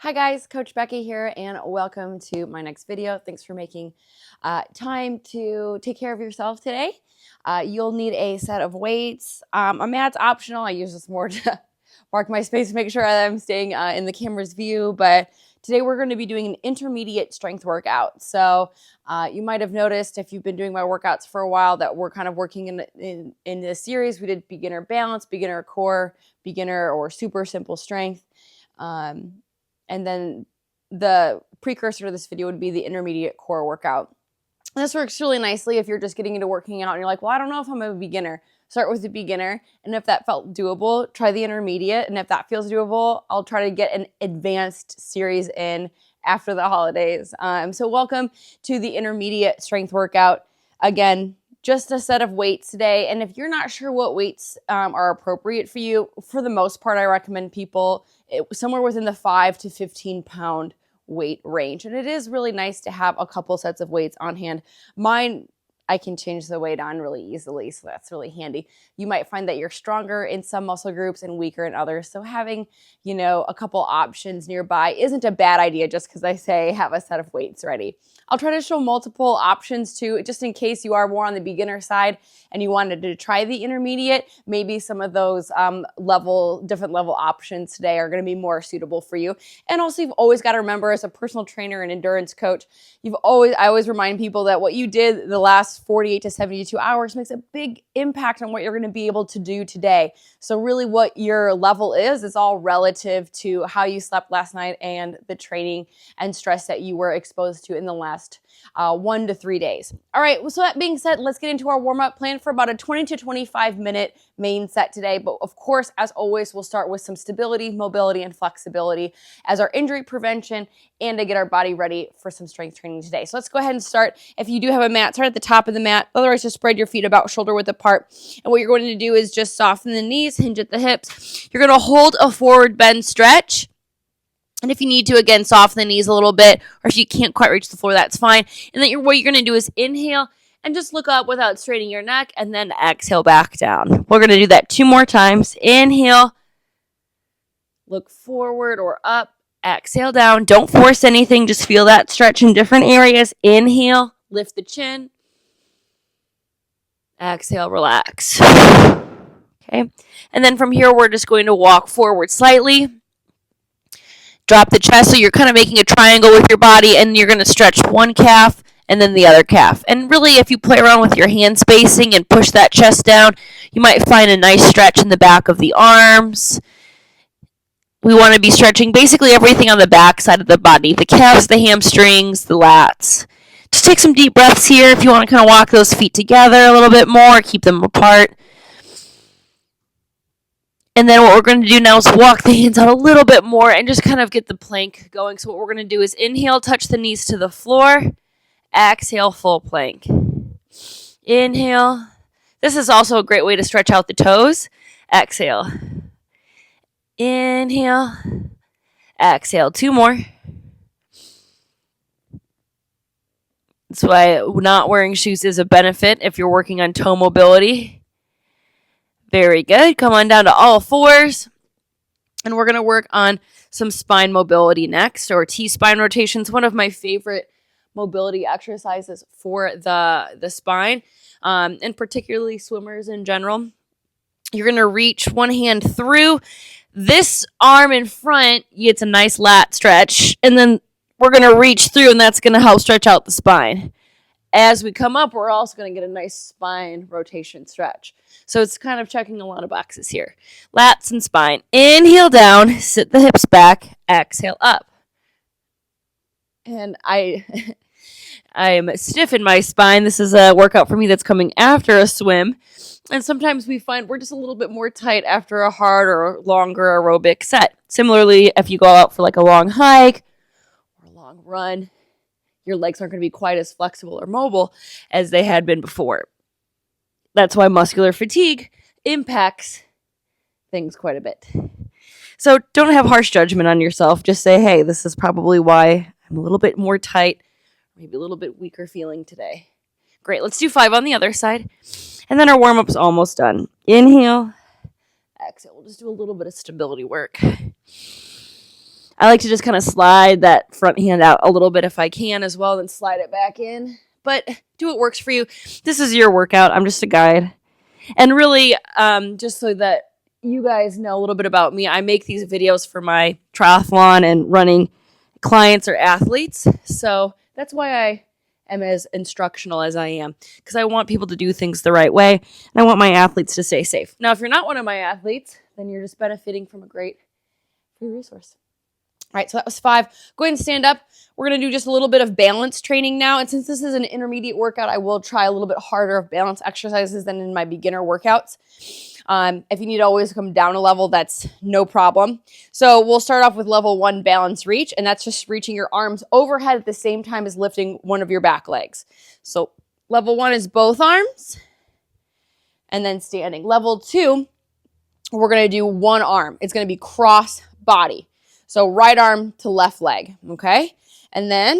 Hi guys, Coach Becky here, and welcome to my next video. Thanks for making time to take care of yourself today. You'll need a set of weights. A mat's optional. I use this more to mark my space to make sure that I'm staying in the camera's view, but today we're going to be doing an intermediate strength workout. So you might have noticed if you've been doing my workouts for a while that we're kind of working in this series. We did beginner balance, beginner core, beginner or super simple strength. And then the precursor to this video would be the intermediate core workout. This works really nicely if you're just getting into working out and you're like, well, I don't know if I'm a beginner. Start with the beginner, and if that felt doable, try the intermediate, and if that feels doable, I'll try to get an advanced series in after the holidays. So welcome to the intermediate strength workout. Again, just a set of weights today, and if you're not sure what weights are appropriate for you, for the most part, I recommend people somewhere within the 5 to 15 pound weight range. And it is really nice to have a couple sets of weights on hand. Mine, I can change the weight on really easily, so that's really handy. You might find that you're stronger in some muscle groups and weaker in others, so having, a couple options nearby isn't a bad idea just because I say have a set of weights ready. I'll try to show multiple options too, just in case you are more on the beginner side and you wanted to try the intermediate. Maybe some of those different level options today are going to be more suitable for you. And also, you've always got to remember, as a personal trainer and endurance coach, I always remind people that what you did the last 48 to 72 hours makes a big impact on what you're going to be able to do today. So really what your level is all relative to how you slept last night and the training and stress that you were exposed to in the last 1 to 3 days. All right, well, so that being said, let's get into our warm-up plan for about a 20 to 25 minute main set today. But of course, as always, we'll start with some stability, mobility, and flexibility as our injury prevention and to get our body ready for some strength training today. So let's go ahead and start. If you do have a mat, start at the top of the mat. Otherwise, just spread your feet about shoulder width apart. And what you're going to do is just soften the knees, hinge at the hips. You're going to hold a forward bend stretch. And if you need to, again, soften the knees a little bit, or if you can't quite reach the floor, that's fine. And then what you're going to do is inhale and just look up without straightening your neck, and then exhale back down. We're going to do that 2 more times. Inhale, look forward or up, exhale down. Don't force anything, just feel that stretch in different areas. Inhale, lift the chin. Exhale, relax. Okay. And then from here, we're just going to walk forward slightly. Drop the chest so you're kind of making a triangle with your body, and you're going to stretch one calf and then the other calf. And really, if you play around with your hand spacing and push that chest down, you might find a nice stretch in the back of the arms. We want to be stretching basically everything on the back side of the body, the calves, the hamstrings, the lats. Just take some deep breaths here if you want to kind of walk those feet together a little bit more, keep them apart. And then what we're going to do now is walk the hands out a little bit more and just kind of get the plank going. So what we're going to do is inhale, touch the knees to the floor. Exhale, full plank. Inhale. This is also a great way to stretch out the toes. Exhale. Inhale. Exhale. 2 more. That's why not wearing shoes is a benefit if you're working on toe mobility. Very good. Come on down to all fours. And we're going to work on some spine mobility next, or T-spine rotations, one of my favorite mobility exercises for the spine, and particularly swimmers in general. You're going to reach one hand through. This arm in front gets a nice lat stretch, and then we're going to reach through, and that's going to help stretch out the spine. As we come up, we're also going to get a nice spine rotation stretch. So it's kind of checking a lot of boxes here. Lats and spine. Inhale down, sit the hips back, exhale up. And I am stiff in my spine. This is a workout for me that's coming after a swim. And sometimes we find we're just a little bit more tight after a hard or longer aerobic set. Similarly, if you go out for like a long hike or a long run, your legs aren't going to be quite as flexible or mobile as they had been before. That's why muscular fatigue impacts things quite a bit. So don't have harsh judgment on yourself. Just say, hey, this is probably why I'm a little bit more tight, maybe a little bit weaker feeling today. Great, let's do 5 on the other side. And then our warm-up's almost done. Inhale, exhale. We'll just do a little bit of stability work. I like to just kind of slide that front hand out a little bit if I can as well, then slide it back in. But do what works for you. This is your workout. I'm just a guide. And really, just so that you guys know a little bit about me, I make these videos for my triathlon and running clients or athletes. So that's why I am as instructional as I am, because I want people to do things the right way, and I want my athletes to stay safe. Now, if you're not one of my athletes, then you're just benefiting from a great free resource. All right, so that was 5. Go ahead and stand up. We're going to do just a little bit of balance training now. And since this is an intermediate workout, I will try a little bit harder of balance exercises than in my beginner workouts. If you need to always come down a level, that's no problem. So we'll start off with level 1 balance reach, and that's just reaching your arms overhead at the same time as lifting one of your back legs. So level 1 is both arms and then standing. Level 2, we're going to do one arm. It's going to be cross body. So right arm to left leg, okay? And then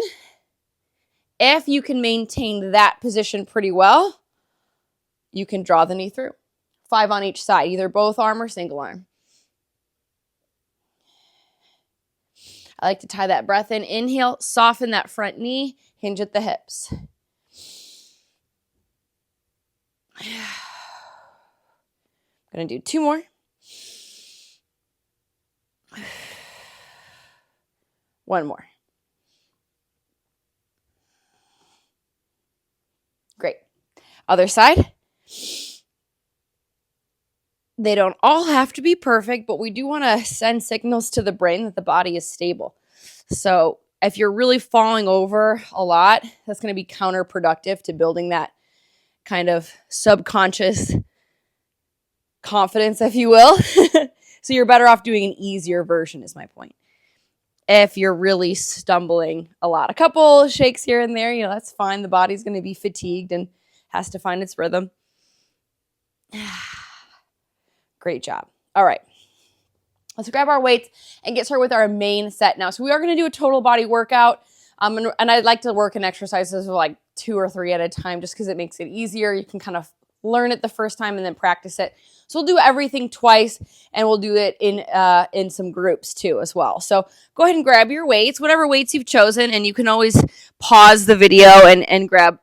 if you can maintain that position pretty well, you can draw the knee through. 5 on each side, either both arm or single arm. I like to tie that breath in. Inhale, soften that front knee, hinge at the hips. I'm going to do 2 more. One more. Great. Other side. They don't all have to be perfect, but we do want to send signals to the brain that the body is stable. So if you're really falling over a lot, that's going to be counterproductive to building that kind of subconscious confidence, if you will. So you're better off doing an easier version, is my point. If you're really stumbling a lot, a couple shakes here and there, that's fine. The body's going to be fatigued and has to find its rhythm. Great job. All right. Let's grab our weights and get started with our main set now. So we are going to do a total body workout. And I'd like to work in exercises of like 2 or 3 at a time just because it makes it easier. You can kind of learn it the first time and then practice it. So we'll do everything twice, and we'll do it in some groups too as well. So go ahead and grab your weights, whatever weights you've chosen, and you can always pause the video and grab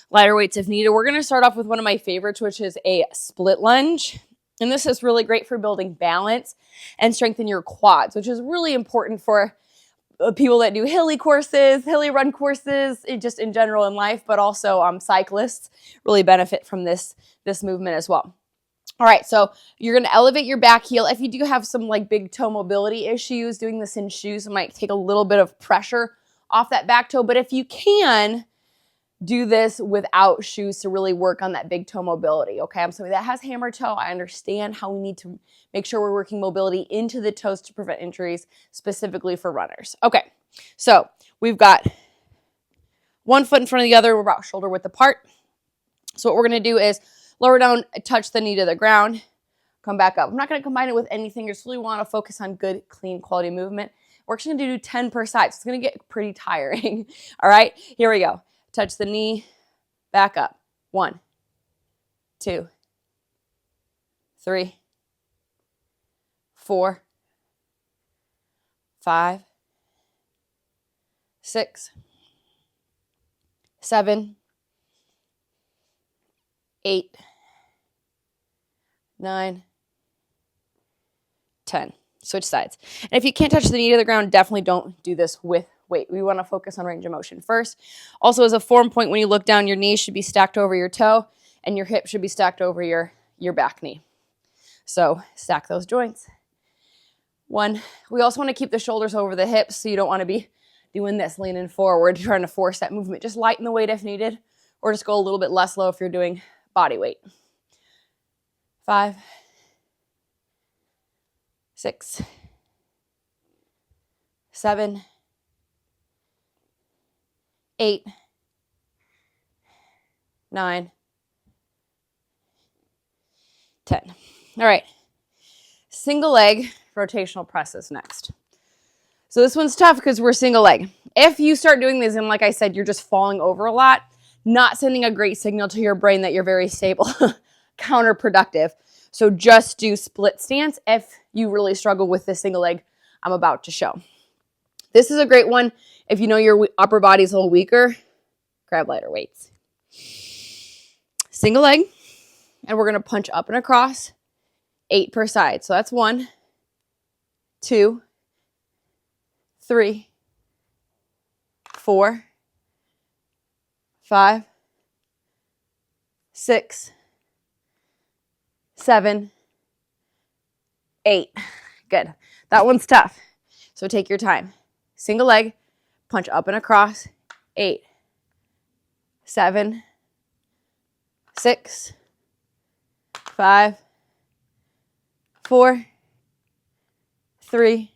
lighter weights if needed. We're going to start off with one of my favorites, which is a split lunge. And this is really great for building balance and strengthen your quads, which is really important for people that do hilly courses, hilly run courses, just in general in life, but also cyclists really benefit from this movement as well. All right, so you're going to elevate your back heel. If you do have some like big toe mobility issues, doing this in shoes might take a little bit of pressure off that back toe, but if you can, do this without shoes to really work on that big toe mobility, okay? I'm somebody that has hammer toe. I understand how we need to make sure we're working mobility into the toes to prevent injuries, specifically for runners. Okay, so we've got one foot in front of the other. We're about shoulder width apart. So what we're going to do is lower down, touch the knee to the ground, come back up. I'm not going to combine it with anything. You just really want to focus on good, clean, quality movement. We're actually going to do 10 per side, so it's going to get pretty tiring. All right, here we go. Touch the knee, back up. 1, 2, 3, 4, 5, 6, 7, 8, 9, 10. Switch sides. And if you can't touch the knee to the ground, definitely don't do this with weight. We want to focus on range of motion first. Also, as a form point, when you look down, your knee should be stacked over your toe and your hip should be stacked over your back knee. So stack those joints. 1. We also want to keep the shoulders over the hips, so you don't want to be doing this, leaning forward, trying to force that movement. Just lighten the weight if needed, or just go a little bit less low if you're doing body weight. 5, 6, 7, 8, 9, 10. All right. Single leg rotational presses next. So this one's tough because we're single leg. If you start doing this and like I said, you're just falling over a lot, not sending a great signal to your brain that you're very stable, counterproductive. So just do split stance if you really struggle with the single leg I'm about to show. This is a great one. If you know your upper body's a little weaker, grab lighter weights. Single leg, and we're going to punch up and across, 8 per side. So that's 1, 2, 3, 4, 5, 6, 7, 8. Good. That one's tough. So take your time. Single leg, punch up and across, 8, 7, 6, 5, 4, 3,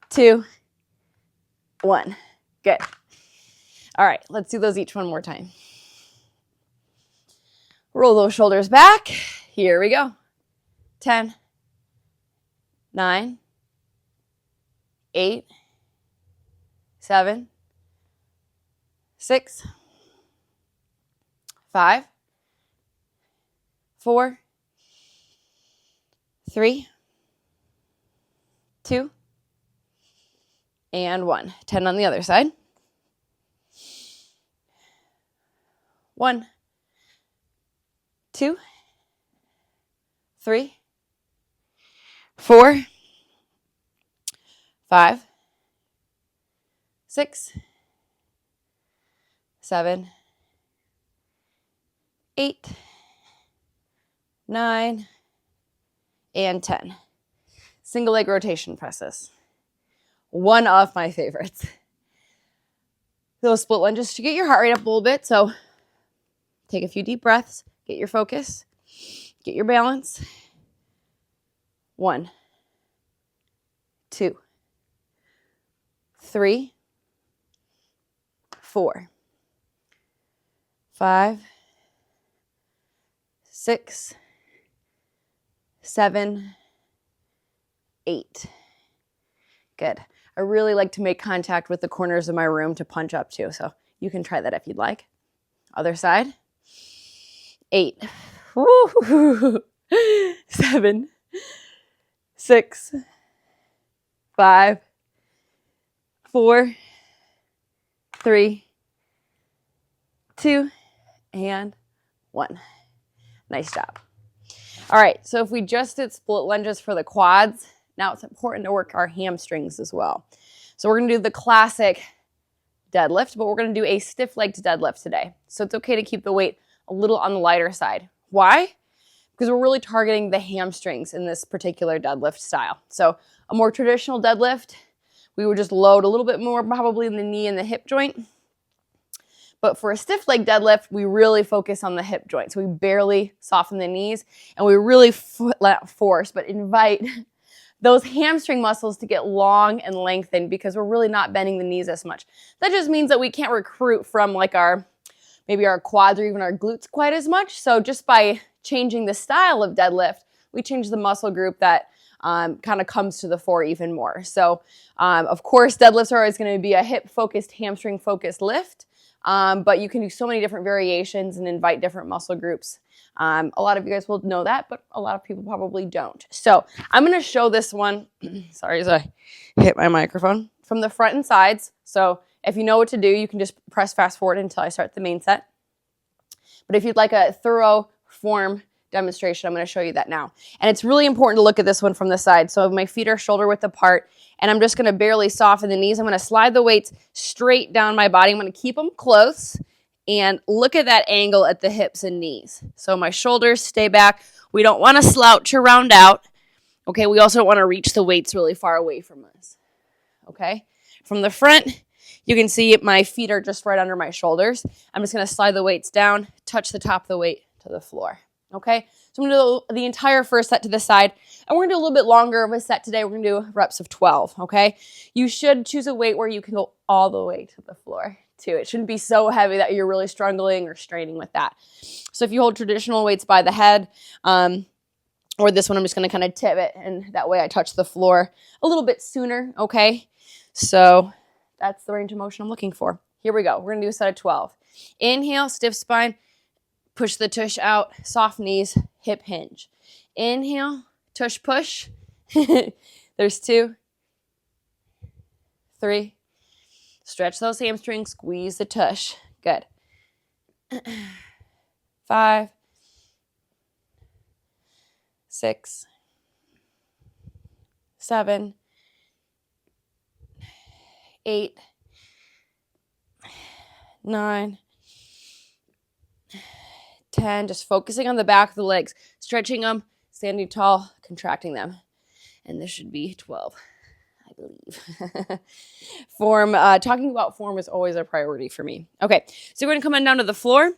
2, 1. Good. All right, let's do those each one more time. Roll those shoulders back. Here we go. 10, 9, 8, 7, 6, 5, 4, 3, 2, and 1. 10 on the other side. 1, 2, 3, 4, 5, 6, 7, 8, 9, and 10. Single leg rotation presses. One of my favorites. Those split lunges to get your heart rate up a little bit. So take a few deep breaths, get your focus, get your balance. 1, 2, 3, 4, 5, 6, 7, 8. Good. I really like to make contact with the corners of my room to punch up to, so you can try that if you'd like. Other side. 8. Woo. 7, 6, 5, 4, 3, 2, and 1. Nice job. All right, so if we just did split lunges for the quads, now it's important to work our hamstrings as well. So we're going to do the classic deadlift, but we're going to do a stiff-legged deadlift today. So it's okay to keep the weight a little on the lighter side. Why? Because we're really targeting the hamstrings in this particular deadlift style. So a more traditional deadlift, we would just load a little bit more probably in the knee and the hip joint. But for a stiff leg deadlift, we really focus on the hip joint. So we barely soften the knees and we really let force, but invite those hamstring muscles to get long and lengthened because we're really not bending the knees as much. That just means that we can't recruit from like maybe our quads or even our glutes quite as much. So just by changing the style of deadlift, we change the muscle group that kind of comes to the fore even more. So of course, deadlifts are always going to be a hip-focused, hamstring-focused lift. But you can do so many different variations and invite different muscle groups. A lot of you guys will know that, but a lot of people probably don't. So I'm going to show this one, sorry as I hit my microphone, from the front and sides. So if you know what to do, you can just press fast forward until I start the main set. But if you'd like a thorough form demonstration, I'm going to show you that now. And it's really important to look at this one from the side. So my feet are shoulder width apart, and I'm just going to barely soften the knees. I'm going to slide the weights straight down my body. I'm going to keep them close and look at that angle at the hips and knees. So my shoulders stay back. We don't want to slouch or round out. Okay, we also don't want to reach the weights really far away from us. Okay, from the front, you can see my feet are just right under my shoulders. I'm just going to slide the weights down, touch the top of the weight to the floor. Okay, so I'm going to do the entire first set to the side, and we're going to do a little bit longer of a set today. We're going to do reps of 12, okay? You should choose a weight where you can go all the way to the floor, too. It shouldn't be so heavy that you're really struggling or straining with that. So if you hold traditional weights by the head, or this one, I'm just going to kind of tip it, and that way I touch the floor a little bit sooner, okay? So that's the range of motion I'm looking for. Here we go. We're going to do a set of 12. Inhale, stiff spine. Push the tush out, soft knees, hip hinge. Inhale, tush push. This There's 2, 3. Stretch those hamstrings, squeeze the tush. Good. 5, 6, 7, 8, 9, 10. Just focusing on the back of the legs, stretching them, standing tall, contracting them. And this should be 12, I believe. Form, talking about form is always a priority for me. Okay, so we're going to come on down to the floor.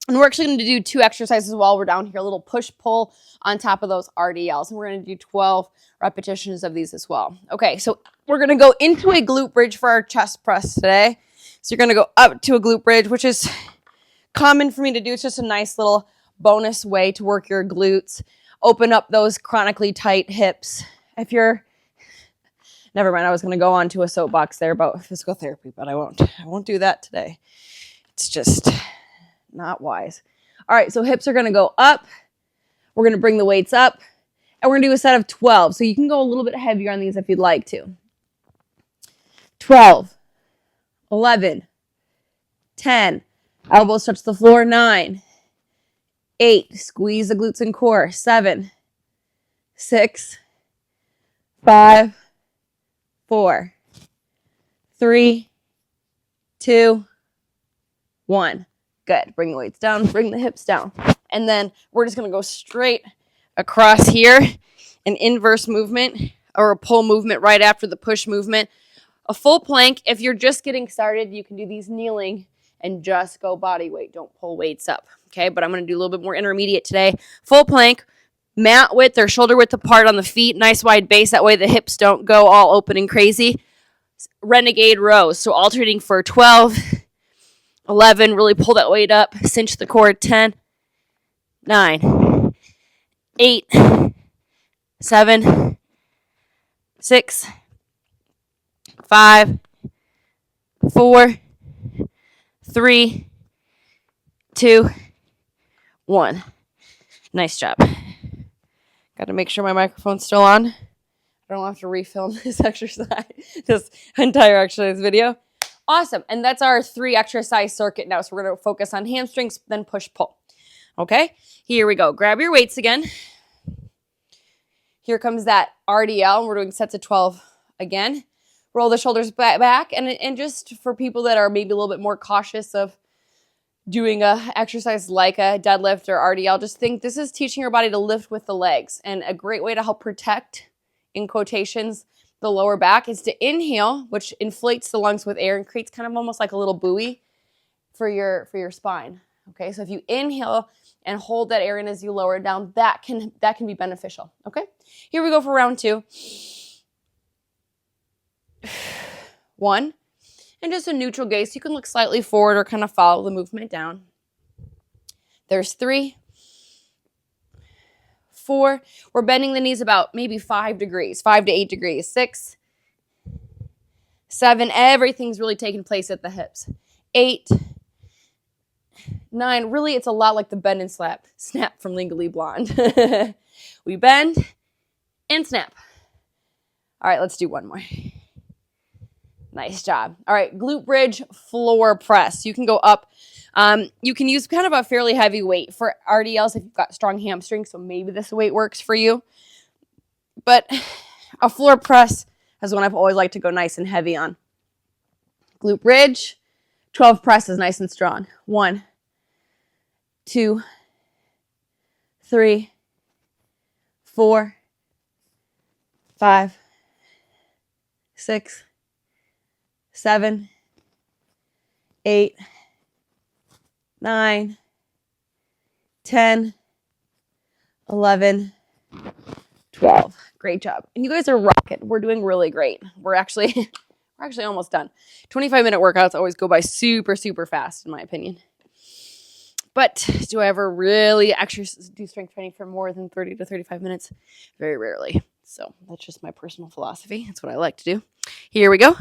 And we're actually going to do 2 exercises while we're down here, a little push-pull on top of those RDLs. And we're going to do 12 repetitions of these as well. Okay, so we're going to go into a glute bridge for our chest press today. So you're going to go up to a glute bridge, which is common for me to do. It's just a nice little bonus way to work your glutes. Open up those chronically tight hips. If you're, never mind, I was going to go on to a soapbox there about physical therapy, but I won't do that today. It's just not wise. All right, so hips are going to go up. We're going to bring the weights up, and we're going to do a set of 12. So you can go a little bit heavier on these if you'd like to. 12, 11, 10, elbows touch the floor, 9, 8, squeeze the glutes and core, 7, 6, 5, 4, 3, 2, 1. Good. Bring the weights down, bring the hips down. And then we're just going to go straight across here, an inverse movement or a pull movement right after the push movement. A full plank. If you're just getting started, you can do these kneeling and just go body weight. Don't pull weights up. Okay, but I'm going to do a little bit more intermediate today. Full plank, mat width or shoulder width apart on the feet. Nice wide base. That way the hips don't go all open and crazy. Renegade rows. So alternating for 12, 11, really pull that weight up, cinch the core, 10, 9, 8, 7, 6, 5, 4, 3, 2, 1. Nice job. Got to make sure my microphone's still on. I don't have to refilm this exercise, this entire exercise video. Awesome. And that's our 3 exercise circuit now. So we're going to focus on hamstrings, then push, pull. Okay, here we go. Grab your weights again. Here comes that RDL. We're doing sets of 12 again. Roll the shoulders back. And just for people that are maybe a little bit more cautious of doing a exercise like a deadlift or RDL, just think this is teaching your body to lift with the legs. And a great way to help protect, in quotations, the lower back is to inhale, which inflates the lungs with air and creates kind of almost like a little buoy for your spine. Okay, so if you inhale and hold that air in as you lower it down, that can be beneficial. Okay, here we go for round 2. 1, and just a neutral gaze. You can look slightly forward or kind of follow the movement down. There's 3, 4. We're bending the knees about maybe 5 degrees, 5 to 8 degrees. 6, 7. Everything's really taking place at the hips. 8, 9. Really, it's a lot like the bend and snap from Legally Blonde. We bend and snap. All right, let's do one more. Nice job. All right, glute bridge floor press. You can go up. You can use kind of a fairly heavy weight for RDLs if you've got strong hamstrings, so maybe this weight works for you. But a floor press is one I've always liked to go nice and heavy on. Glute bridge, 12 presses nice and strong. 1, 2, 3, 4, 5, 6, 7, 8, 9, 10, 11, 12. Great job. And you guys are rocking. We're doing really great. We're actually almost done. 25-minute workouts always go by super, super fast, in my opinion. But do I ever really do strength training for more than 30 to 35 minutes? Very rarely. So that's just my personal philosophy. That's what I like to do. Here we go.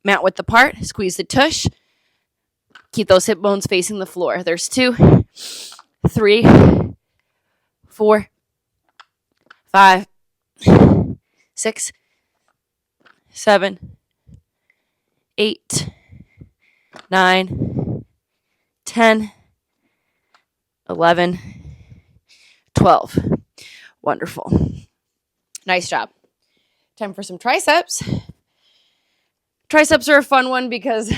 Mat width apart. Squeeze the tush. Keep those hip bones facing the floor. There's 2, 3, 4, 5, 6, 7, 8, 9, 10, 11, 12. Wonderful. Nice job. Time for some triceps. Triceps are a fun one because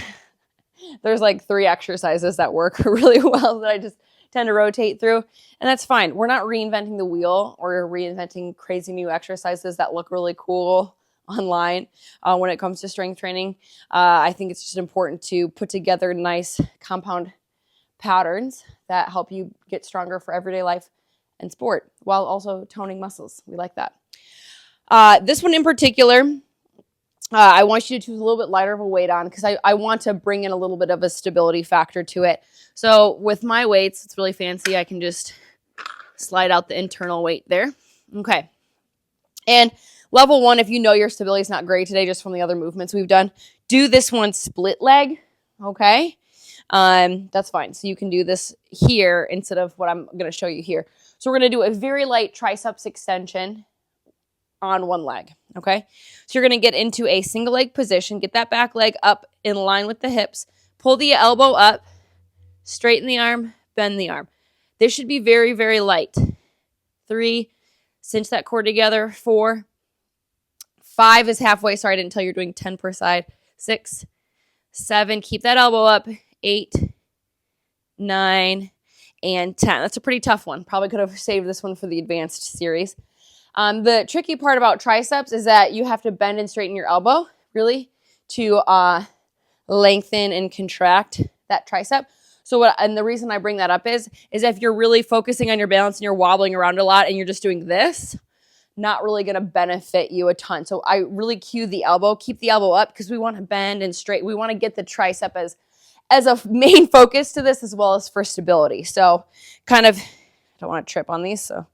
there's like 3 exercises that work really well that I just tend to rotate through, and that's fine. We're not reinventing the wheel or reinventing crazy new exercises that look really cool online when it comes to strength training. I think it's just important to put together nice compound patterns that help you get stronger for everyday life and sport while also toning muscles. We like that. This one in particular, I want you to choose a little bit lighter of a weight on because I want to bring in a little bit of a stability factor to it. So with my weights, it's really fancy. I can just slide out the internal weight there. Okay. And level 1, if you know your stability is not great today just from the other movements we've done, do this one split leg, okay? That's fine. So you can do this here instead of what I'm going to show you here. So we're going to do a very light triceps extension on one leg, okay? So you're going to get into a single leg position, get that back leg up in line with the hips, pull the elbow up, straighten the arm, bend the arm. This should be very, very light. 3, cinch that core together. 4, 5 is halfway. Sorry, I didn't tell you you're doing 10 per side. 6, 7, keep that elbow up. 8, 9, and 10. That's a pretty tough one. Probably could have saved this one for the advanced series. The tricky part about triceps is that you have to bend and straighten your elbow, really, to lengthen and contract that tricep. And the reason I bring that up is if you're really focusing on your balance and you're wobbling around a lot and you're just doing this, not really going to benefit you a ton. So I really cue the elbow, keep the elbow up because we want to bend and straight. We want to get the tricep as a main focus to this as well as for stability. So kind of, I don't want to trip on these, so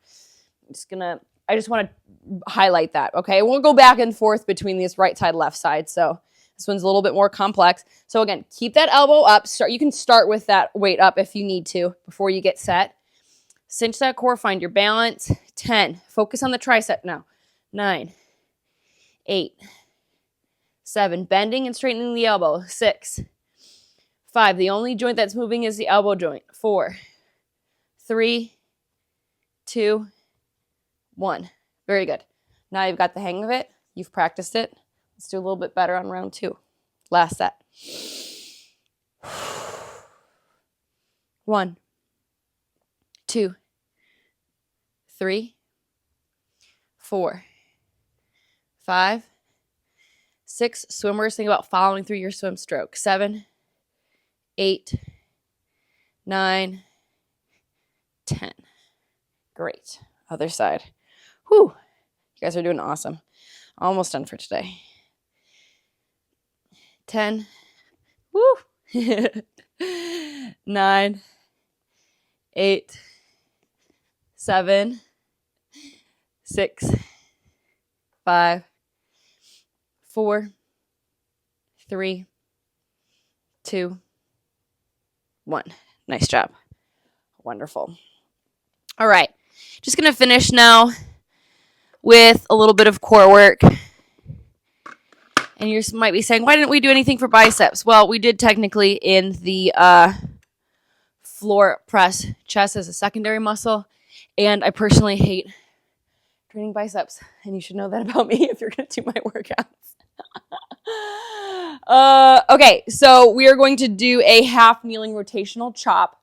I just want to highlight that, okay? We'll go back and forth between these right side, left side. So this one's a little bit more complex. So again, keep that elbow up. You can start with that weight up if you need to before you get set. Cinch that core, find your balance. 10, focus on the tricep now. 9, 8, 7, bending and straightening the elbow. 6, 5, the only joint that's moving is the elbow joint. 4, 3, 2, 1. Very good. Now you've got the hang of it. You've practiced it. Let's do a little bit better on round 2. Last set. 1, 2, 3, 4, 5, 6. Swimmers, think about following through your swim stroke. 7, 8, 9, 10. Great. Other side. Whew. You guys are doing awesome. Almost done for today. 10. Woo. 9, 8, 7, 6, 5, 4, 3, 2, 1. Nice job. Wonderful. All right. Just going to finish now with a little bit of core work. And you might be saying, why didn't we do anything for biceps? Well, we did technically in the floor press. Chest as a secondary muscle. And I personally hate training biceps. And you should know that about me if you're going to do my workouts. Okay, so we are going to do a half kneeling rotational chop.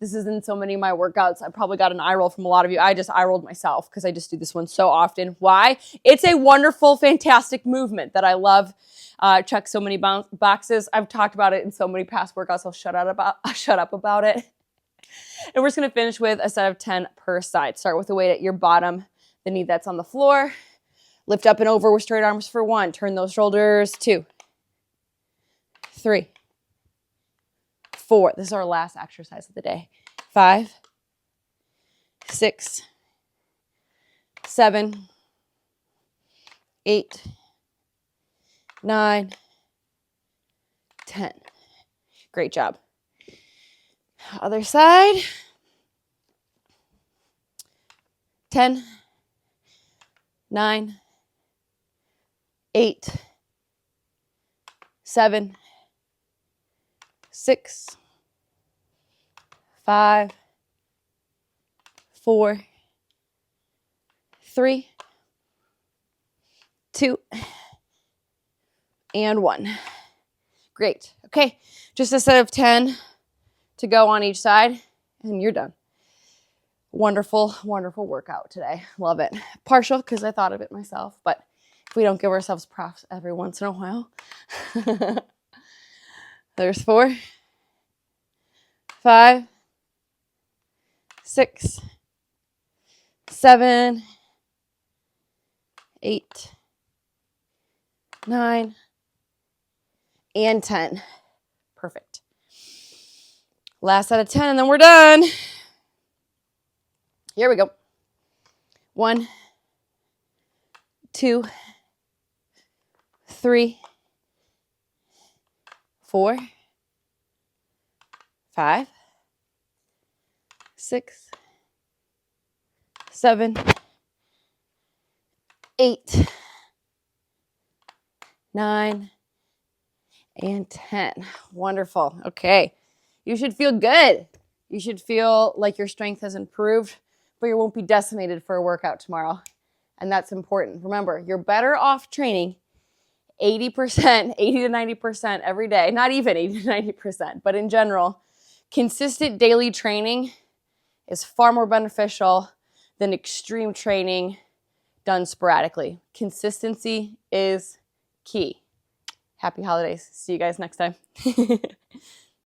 This is in so many of my workouts. I probably got an eye roll from a lot of you. I just eye rolled myself because I just do this one so often. Why? It's a wonderful, fantastic movement that I love. Check so many boxes. I've talked about it in so many past workouts. I'll shut up about it. And we're just going to finish with a set of 10 per side. Start with the weight at your bottom, the knee that's on the floor. Lift up and over with straight arms for 1. Turn those shoulders. 2, 3, 4. This is our last exercise of the day. 5, 6, 7, 8, 9, 10. Great job. Other side. 10, 9, 8, 7, 6, 5, 4, 3, 2, and 1. Great. Okay, just a set of 10 to go on each side, and you're done. Wonderful, wonderful workout today. Love it. Partial because I thought of it myself, but if we don't give ourselves props every once in a while. There's 4, 5, 6, 7, 8, 9, and 10. Perfect. Last set of 10, and then we're done. Here we go. 1, 2, 3, 4, 5, 6, 7, 8, 9, and 10. Wonderful. Okay. You should feel good. You should feel like your strength has improved, but you won't be decimated for a workout tomorrow. And that's important. Remember, you're better off training 80%, 80 to 90% every day. Not even 80 to 90%, but in general, consistent daily training is far more beneficial than extreme training done sporadically. Consistency is key. Happy holidays. See you guys next time.